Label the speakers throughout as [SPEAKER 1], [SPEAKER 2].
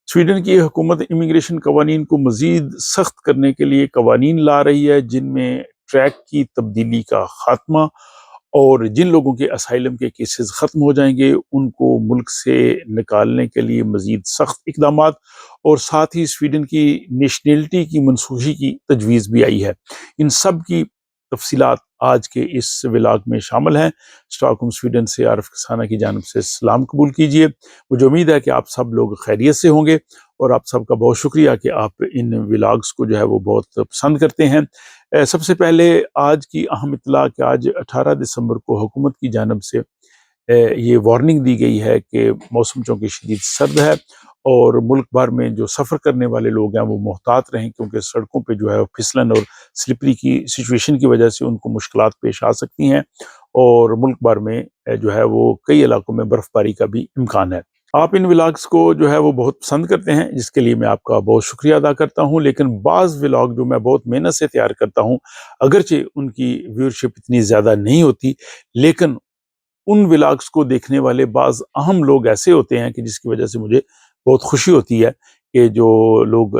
[SPEAKER 1] Sweden की हुकूमत immigration कवानीन को मज़ीद सख्त करने के लिए कवानीन ला रही है, जिनमें ट्रैक की तब्दीली का खात्मा और जिन लोगों के असाइलम के केसेस ख़त्म हो जाएंगे उनको मुल्क से निकालने के लिए मज़ीद सख्त इकदामात और साथ ही स्वीडन की नेशनलिटी की मनसूखी की तजवीज़ भी आई है। इन सब की तफसीलात आज के इस व्लॉग में शामिल हैं। स्टॉकहोम स्वीडन से आरिफ कसाना की जानिब से सलाम कबूल कीजिए। मुझे उम्मीद है कि आप सब लोग खैरियत से होंगे और आप सबका बहुत शुक्रिया कि आप इन व्लॉग्स को जो है वो बहुत पसंद करते हैं। सबसे पहले आज की अहम इत्तला कि आज 18 दिसंबर को हुकूमत की जानिब से ये वार्निंग दी गई है कि मौसम चूँकि शदीद सर्द है और मुल्क भर में जो सफ़र करने वाले लोग हैं वो मोहतात रहें, क्योंकि सड़कों पे जो है फिसलन और स्लिपरी की सिचुएशन की वजह से उनको मुश्किलात पेश आ सकती हैं और मुल्क भर में जो है वो कई इलाकों में बर्फ़बारी का भी इम्कान है। आप इन व्लॉग्स को जो है वो बहुत पसंद करते हैं, जिसके लिए मैं आपका बहुत शुक्रिया अदा करता हूँ। लेकिन बाज़ व्लॉग जो मैं बहुत मेहनत से तैयार करता हूँ, अगरचे उनकी व्यूअरशिप इतनी ज़्यादा नहीं होती, लेकिन उन व्लॉग्स को देखने वाले बाज़ अहम लोग ऐसे होते हैं कि जिसकी वजह से मुझे बहुत खुशी होती है कि जो लोग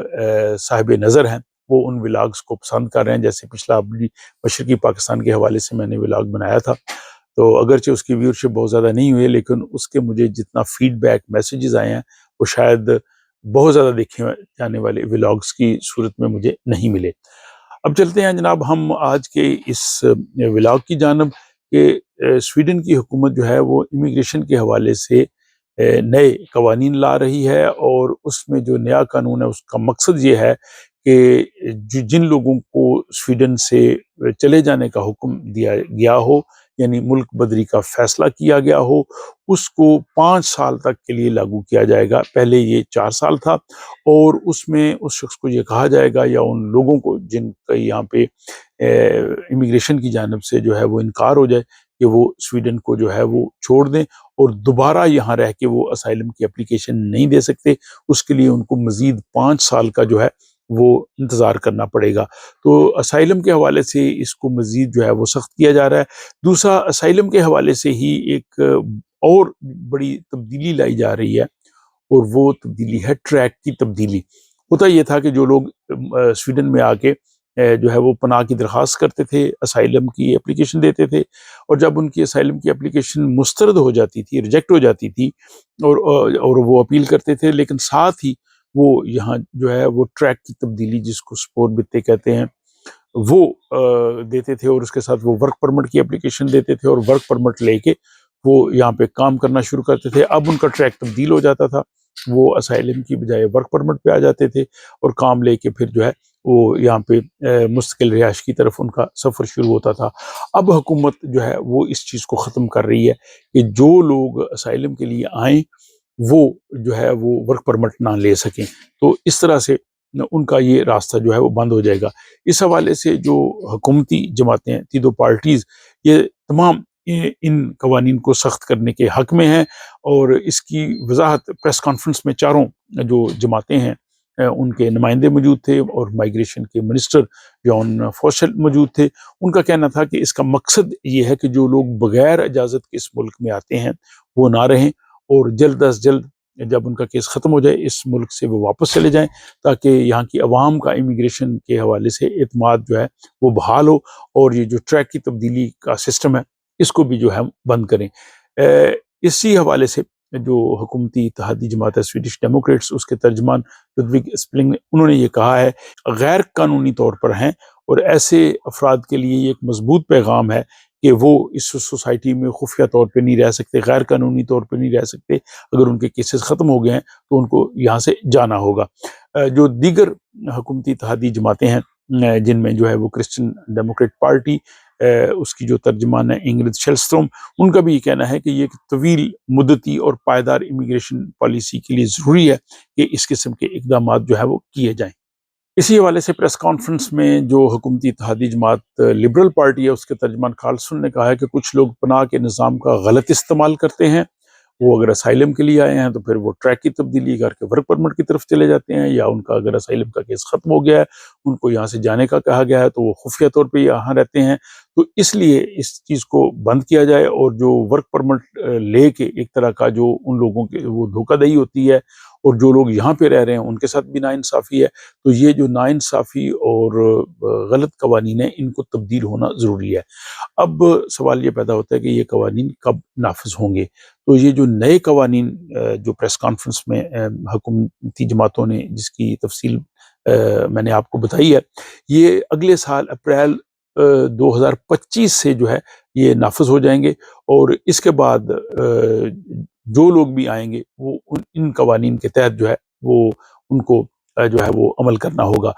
[SPEAKER 1] साहिब नज़र हैं वो उन व्लॉग्स को पसंद कर रहे हैं। जैसे पिछला अपनी मशरकी पाकिस्तान के हवाले से मैंने व्लॉग बनाया था, तो अगरचे उसकी व्यूअरशिप बहुत ज़्यादा नहीं हुई है, लेकिन उसके मुझे जितना फीडबैक मैसेजेस आए हैं वो शायद बहुत ज़्यादा देखे जाने वाले व्लॉग्स की सूरत में मुझे नहीं मिले। अब चलते हैं जनाब हम आज के इस व्लॉग की जानब कि स्वीडन की हुकूमत जो है वो इमिग्रेशन के हवाले से नए कवानीन ला रही है और उसमें जो नया कानून है उसका मकसद ये है कि जिन लोगों को स्वीडन से चले जाने का हुक्म दिया गया हो, यानी मुल्क बदरी का फैसला किया गया हो, उसको 5 साल तक के लिए लागू किया जाएगा। पहले ये 4 साल था और उसमें उस शख्स को ये कहा जाएगा या उन लोगों को जिनका यहाँ पे इमिग्रेशन की जानिब से जो है वो इनकार हो जाए कि वो स्वीडन को जो है वो छोड़ दें और दोबारा यहाँ रह के वो असाइलम की एप्लीकेशन नहीं दे सकते, उसके लिए उनको मज़ीद 5 साल का जो है वो इंतज़ार करना पड़ेगा। तो असाइलम के हवाले से इसको मज़ीद जो है वो सख्त किया जा रहा है। दूसरा, असाइलम के हवाले से ही एक और बड़ी तब्दीली लाई जा रही है और वो तब्दीली है ट्रैक की तब्दीली। होता ये था कि जो लोग स्वीडन में आके जो है वो पनाह की दरख्वास्त करते थे, असाइलम की एप्लीकेशन देते थे और जब उनकी असाइलम की एप्लीकेशन मुस्तरद हो जाती थी, रिजेक्ट हो जाती थी और वो अपील करते थे, लेकिन साथ ही वो यहाँ जो है वो ट्रैक की तब्दीली जिसको स्पोर्ट बित्ते कहते हैं वो देते थे और उसके साथ वो वर्क परमिट की एप्लीकेशन देते थे और वर्क परमिट लेके वो यहाँ पे काम करना शुरू करते थे। अब उनका ट्रैक तब्दील हो जाता था, वो असाइलम की बजाय वर्क परमिट पे आ जाते थे और काम लेके फिर जो है वो यहाँ पे मुस्तकिल रिहाइश की तरफ उनका सफ़र शुरू होता था। अब हुकूमत जो है वो इस चीज़ को ख़त्म कर रही है कि जो लोग असाइलम के लिए आएँ वो जो है वो वर्क परमिट ना ले सकें, तो इस तरह से उनका ये रास्ता जो है वो बंद हो जाएगा। इस हवाले से जो हुकूमती जमातें हैं, तीनों पार्टीज़, ये तमाम इन कवानीन को सख्त करने के हक में हैं और इसकी वजाहत प्रेस कॉन्फ्रेंस में चारों जो जमातें हैं उनके नुमाइंदे मौजूद थे और माइग्रेशन के मिनिस्टर जॉन फॉशल मौजूद थे। उनका कहना था कि इसका मकसद ये है कि जो लोग बगैर इजाज़त के इस मुल्क में आते हैं वो ना रहें और जल्द अज जल्द जब उनका केस ख़त्म हो जाए इस मुल्क से वो वापस चले जाएं, ताकि यहाँ की आवाम का इमिग्रेशन के हवाले से एतमाद जो है वो बहाल हो और ये जो ट्रैक की तब्दीली का सिस्टम है इसको भी जो है बंद करें। इसी हवाले से जो हुकूमती इत्तेहादी जमात है स्वीडिश डेमोक्रेट्स, उसके तर्जमान लुडविग स्प्लिंग ने उन्होंने ये कहा है गैर कानूनी तौर पर हैं और ऐसे अफराद के लिए ये एक मजबूत पैगाम है कि वो इस सोसाइटी में खुफिया तौर पे नहीं रह सकते, गैर कानूनी तौर पे नहीं रह सकते। अगर उनके केसेस ख़त्म हो गए हैं तो उनको यहाँ से जाना होगा। जो दीगर हुकूमती इत्तेहादी जमातें हैं जिनमें जो है वो क्रिश्चियन डेमोक्रेट पार्टी, उसकी जो तर्जमान है इंग्रिड शेलस्ट्रोम, उनका भी ये कहना है कि ये एक तवील मुद्दती और पायदार इमिग्रेशन पॉलिसी के लिए ज़रूरी है कि इस किस्म के इक़दामात जो है वो किए जाएँ। इसी हवाले से प्रेस कॉन्फ्रेंस में जो हुकूमती इत्तेहादी जमात लिबरल पार्टी है उसके तर्जमान कार्लसन ने कहा है कि कुछ लोग पनाह के निज़ाम का गलत इस्तेमाल करते हैं। वो अगर असाइलम के लिए आए हैं तो फिर वो ट्रैक की तब्दीली करके वर्क परमिट की तरफ चले जाते हैं, या उनका अगर असाइलम का केस ख़त्म हो गया है, उनको यहाँ से जाने का कहा गया है तो वो खुफिया तौर पे यहाँ रहते हैं। تو اس لیے اس چیز کو بند کیا جائے، اور جو ورک پرمٹ لے کے ایک طرح کا جو ان لوگوں کے وہ دھوکہ دہی ہوتی ہے، اور جو لوگ یہاں پہ رہ رہے ہیں ان کے ساتھ بھی ناانصافی ہے، تو یہ جو ناانصافی اور غلط قوانین ہیں ان کو تبدیل ہونا ضروری ہے۔ اب سوال یہ پیدا ہوتا ہے کہ یہ قوانین کب نافذ ہوں گے؟ تو یہ جو نئے قوانین جو پریس کانفرنس میں حکومتی جماعتوں نے جس کی تفصیل میں نے آپ کو بتائی ہے، یہ اگلے سال اپریل 2025 سے جو ہے یہ نافذ ہو جائیں گے، اور اس کے بعد جو لوگ بھی آئیں گے وہ ان قوانین کے تحت جو ہے وہ ان کو جو ہے وہ عمل کرنا ہوگا۔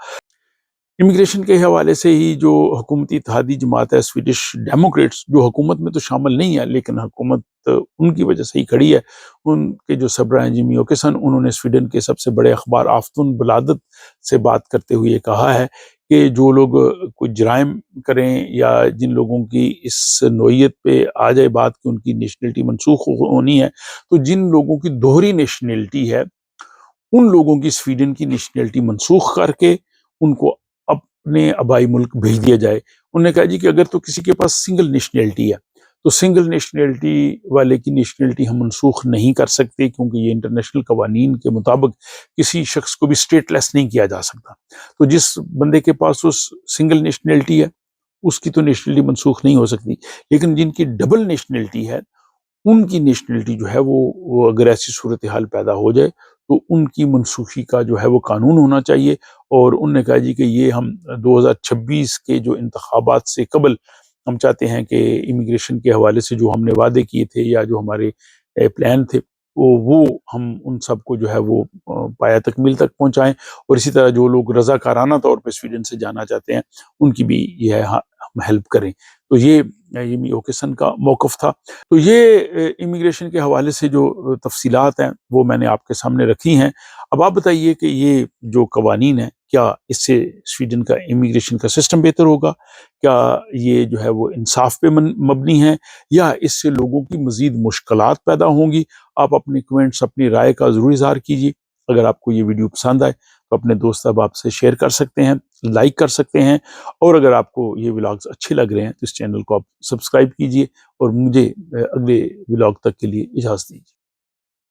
[SPEAKER 1] امیگریشن کے حوالے سے ہی جو حکومتی اتحادی جماعت ہے سویڈش ڈیموکریٹس، جو حکومت میں تو شامل نہیں ہے لیکن حکومت ان کی وجہ سے ہی کھڑی ہے، ان کے جو صدر ہیں جیمی اوکیسن، انہوں نے سویڈن کے سب سے بڑے اخبار آفتون بلادت سے بات کرتے ہوئے کہا ہے کہ جو لوگ کوئی جرائم کریں یا جن لوگوں کی اس نوعیت پہ آ جائے بات کہ ان کی نیشنلٹی منسوخ ہونی ہے، تو جن لوگوں کی دوہری نیشنلٹی ہے ان لوگوں کی سویڈن کی نیشنلٹی منسوخ کر کے ان کو اپنے آبائی ملک بھیج دیا جائے۔ انہوں نے کہا جی کہ اگر تو کسی کے پاس سنگل نیشنلٹی ہے تو سنگل نیشنلٹی والے کی نیشنلٹی ہم منسوخ نہیں کر سکتے، کیونکہ یہ انٹرنیشنل قوانین کے مطابق کسی شخص کو بھی اسٹیٹ لیس نہیں کیا جا سکتا۔ تو جس بندے کے پاس اس سنگل نیشنلٹی ہے اس کی تو نیشنلٹی منسوخ نہیں ہو سکتی، لیکن جن کی ڈبل نیشنلٹی ہے ان کی نیشنلٹی جو ہے وہ اگر ایسی صورتحال پیدا ہو جائے تو ان کی منسوخی کا جو ہے وہ قانون ہونا چاہیے۔ اور انہوں نے کہا جی کہ یہ ہم 2026 کے جو انتخابات سے قبل ہم چاہتے ہیں کہ امیگریشن کے حوالے سے جو ہم نے وعدے کیے تھے یا جو ہمارے پلان تھے وہ ہم ان سب کو جو ہے وہ پایہ تکمیل تک پہنچائیں، اور اسی طرح جو لوگ رضاکارانہ طور پہ سویڈن سے جانا چاہتے ہیں ان کی بھی یہ ہم ہیلپ کریں۔ تو یہ جیمی اوکیسن کا موقف تھا۔ تو یہ امیگریشن کے حوالے سے جو تفصیلات ہیں وہ میں نے آپ کے سامنے رکھی ہیں۔ اب آپ بتائیے کہ یہ جو قوانین ہیں کیا اس سے سویڈن کا امیگریشن کا سسٹم بہتر ہوگا؟ کیا یہ جو ہے وہ انصاف پہ مبنی ہے، یا اس سے لوگوں کی مزید مشکلات پیدا ہوں گی؟ آپ اپنی کمنٹس، اپنی رائے کا ضرور اظہار کیجیے۔ اگر آپ کو یہ ویڈیو پسند آئے تو اپنے دوست احباب سے شیئر کر سکتے ہیں، لائک کر سکتے ہیں، اور اگر آپ کو یہ ولاگز اچھے لگ رہے ہیں تو اس چینل کو آپ سبسکرائب کیجیے، اور مجھے اگلے ولاگ تک کے لیے اجازت دیجیے۔